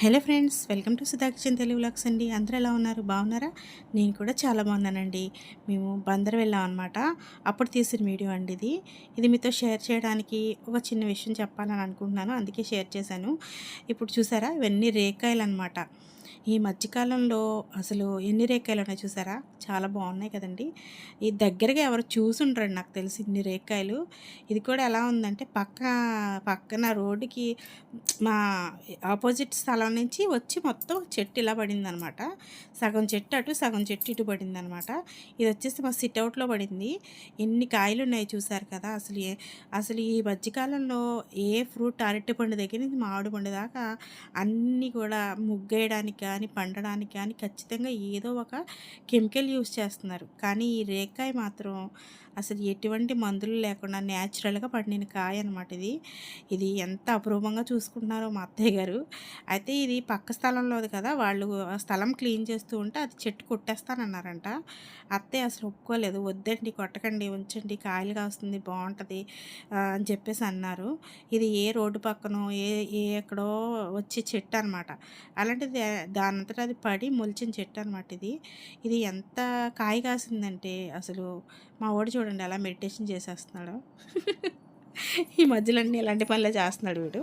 Hello friends, welcome to Sudha kitchen Telugu vlogs అండి. అందరూ ఎలా ఉన్నారు? బాగున్నారా? నేను కూడా చాలా బాగున్నానండి. మేము బందర్ వెళ్ళాం అనమాట. అప్పుడు తీసిన వీడియో అండి ఇది. ఇది మీతో షేర్ చేయడానికి ఒక చిన్న విషయం చెప్పాలని అనుకుంటున్నాను, అందుకే షేర్ చేశాను. ఇప్పుడు చూసారా, ఇవన్నీ రేకాయలు అనమాట. ఈ మధ్యకాలంలో అసలు ఎన్ని రేకాయలు ఉన్నాయి చూసారా, చాలా బాగున్నాయి కదండి. ఈ దగ్గరగా ఎవరు చూసుండ్రండి నాకు తెలిసి ఇన్ని రేకాయలు. ఇది కూడా ఎలా ఉందంటే పక్కన రోడ్డుకి మా ఆపోజిట్ స్థలం నుంచి వచ్చి మొత్తం చెట్టు ఇలా పడిందనమాట. సగం చెట్టు అటు, సగం చెట్టు ఇటు పడిందనమాట. ఇది వచ్చేసి మా సిట్అవుట్లో పడింది. ఎన్ని కాయలు ఉన్నాయి చూసారు కదా. అసలు ఈ మధ్యకాలంలో ఏ ఫ్రూట్, అరటిపండు దగ్గర నుంచి మామిడి పండు దాకా అన్నీ కూడా ముగ్గేయడానికి కానీ పండడానికి కానీ ఖచ్చితంగా ఏదో ఒక కెమికల్ యూస్ చేస్తున్నారు. కానీ ఈ రేకాయ మాత్రం అసలు ఎటువంటి మందులు లేకుండా న్యాచురల్గా పండిన కాయ అనమాట. ఇది ఎంత అపూర్వంగా చూసుకుంటున్నారో మా అత్తయ్య గారు. అయితే ఇది పక్క స్థలంలోది కదా, వాళ్ళు ఆ స్థలం క్లీన్ చేస్తూ ఉంటే అది చెట్టు కొట్టేస్తానన్నారంట. అత్తయ్య అసలు ఒప్పుకోలేదు. వద్దండి, కొట్టకండి, ఉంచండి, కాయలు కాస్తుంది, బాగుంటుంది అని చెప్పేసి అన్నారు. ఇది ఏ రోడ్డు పక్కనో ఎక్కడో వచ్చే చెట్టు అనమాట. అలాంటిది దానంతటా అది పడి మొలిచిన చెట్టు అనమాట. ఇది ఎంత కాయ కాసిందంటే అసలు మా వాడు చూడండి ఎలా మెడిటేషన్ చేసేస్తున్నాడు. ఈ మధ్యలో అన్నీ ఇలాంటి పనులే చేస్తున్నాడు వీడు.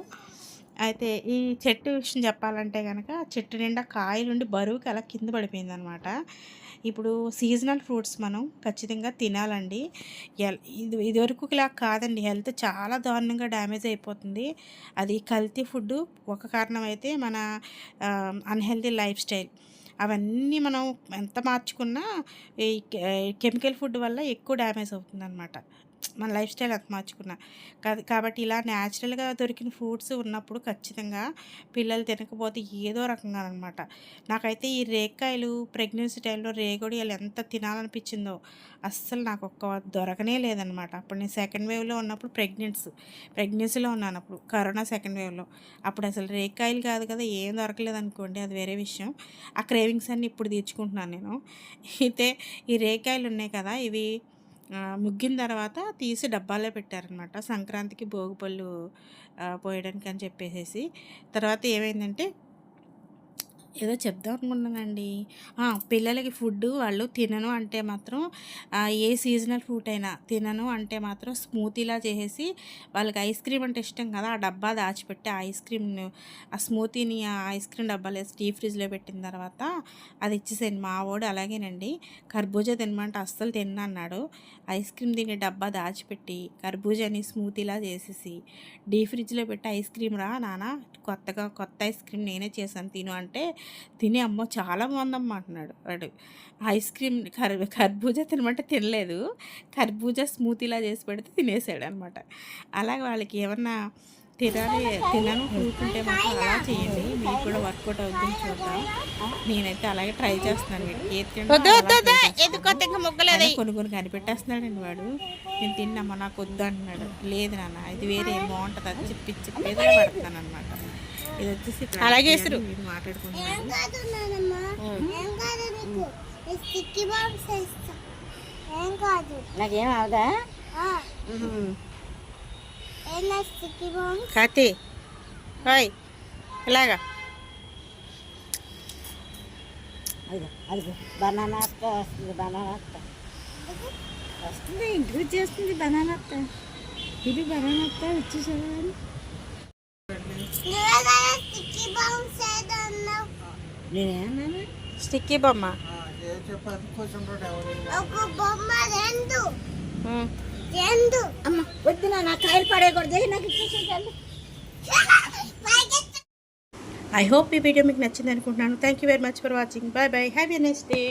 అయితే ఈ చెట్టు విషయం చెప్పాలంటే కనుక చెట్టు నిండా కాయలుండి బరువుకి అలా కింద పడిపోయిందనమాట. ఇప్పుడు సీజనల్ ఫ్రూట్స్ మనం ఖచ్చితంగా తినాలండి. ఇదివరకు ఇలా కాదండి, హెల్త్ చాలా దారుణంగా డ్యామేజ్ అయిపోతుంది. అది కల్తీ ఫుడ్ ఒక కారణం అయితే, మన అన్హెల్తీ లైఫ్ స్టైల్, అవన్నీ మనం ఎంత మార్చుకున్నా ఈ కెమికల్ ఫుడ్ వల్ల ఎక్కువ డ్యామేజ్ అవుతుందన్నమాట. మన లైఫ్ స్టైల్ అంత మార్చుకున్నా కాబట్టి ఇలా న్యాచురల్గా దొరికిన ఫ్రూట్స్ ఉన్నప్పుడు ఖచ్చితంగా పిల్లలు తినకపోతే ఏదో రకంగా అనమాట. నాకైతే ఈ రేకాయలు ప్రెగ్నెన్సీ టైంలో రేగొడియాలు ఎంత తినాలనిపించిందో, అస్సలు నాకు దొరకనే లేదనమాట. అప్పుడు నేను సెకండ్ వేవ్లో ఉన్నప్పుడు ప్రెగ్నెన్సీలో ఉన్నాను అప్పుడు, కరోనా సెకండ్ వేవ్లో. అప్పుడు అసలు రేకాయలు కాదు కదా, ఏం దొరకలేదు అనుకోండి, అది వేరే విషయం. ఆ క్రేవింగ్స్ అన్నీ ఇప్పుడు తీర్చుకుంటున్నాను నేను. అయితే ఈ రేకాయలు ఉన్నాయి కదా, ఇవి ముగ్గిన తర్వాత తీసి డబ్బాలో పెట్టారనమాట. సంక్రాంతికి భోగిపళ్ళు పోయడానికి అని చెప్పేసి. తర్వాత ఏమైందంటే, ఏదో చెప్దాం అనుకున్నానండి. పిల్లలకి ఫుడ్ వాళ్ళు తినను అంటే మాత్రం, ఏ సీజనల్ ఫ్రూట్ అయినా తినను అంటే మాత్రం స్మూతీలా చేసేసి, వాళ్ళకి ఐస్ క్రీమ్ అంటే ఇష్టం కదా, ఆ డబ్బా దాచిపెట్టి ఆ స్మూతీని ఆ ఐస్ క్రీమ్ డబ్బాలో వేసి డీప్ ఫ్రిడ్జ్లో పెట్టిన తర్వాత అది ఇచ్చేసేయండి. మా వాడు అలాగేనండి, కర్బూజా తినమంటే అస్సలు తిన్నాడు. ఐస్ క్రీమ్ తిని డబ్బా దాచిపెట్టి కర్బూజాని స్మూతీలా చేసేసి డీప్ ఫ్రిడ్జ్లో పెట్టి, ఐస్ క్రీమ్ రా నాన్న, కొత్త ఐస్ క్రీమ్ నేనే చేశాను తిను అంటే తిని, అమ్మో చాలా బాగుందమ్మా అంటున్నాడు వాడు. ఐస్ క్రీమ్ కర్బూజా తినమంటే తినలేదు, కర్బూజా స్మూతీలా చేసి పెడితే తినేసాడు అనమాట. అలాగే వాళ్ళకి ఏమన్నా తినను ఫ్రూట్ ఉంటే మాత్రం అలా చేయండి, మీకు కూడా వర్కౌట్ అవుతుంది చూద్దాం. నేనైతే అలాగే ట్రై చేస్తున్నాను. కొన్ని కనిపెట్టేస్తున్నాడండి వాడు. నేను తిన్నామా, నాకు వద్దు అంటున్నాడు. లేదు నాన్న, ఇది వేరే బాగుంటుంది అది చెప్పి పెడతాను అనమాట. ఇది వచ్చేసి అలాగే మాట్లాడుకుంటున్నాను. నాకేం అవదా కత్తి హాయ్ ఇలాగా. అది బనానా అత్త వస్తుంది, బనానా అత్త వస్తుంది, ఇంటికి చేస్తుంది బనానా అత్త. ఇది బనానా అత్త వచ్చేసావా? నేనేమన్నా స్టిక్కీ బొమ్మ అమ్మ వద్దు, నా కాయలు పడేయకూడదు, నాకు ఇచ్చేసేయాలి. ఐ హోప్ ఈ వీడియో మీకు నచ్చింది అనుకుంటున్నాను. Thank you very much for watching. Bye bye, have a nice day.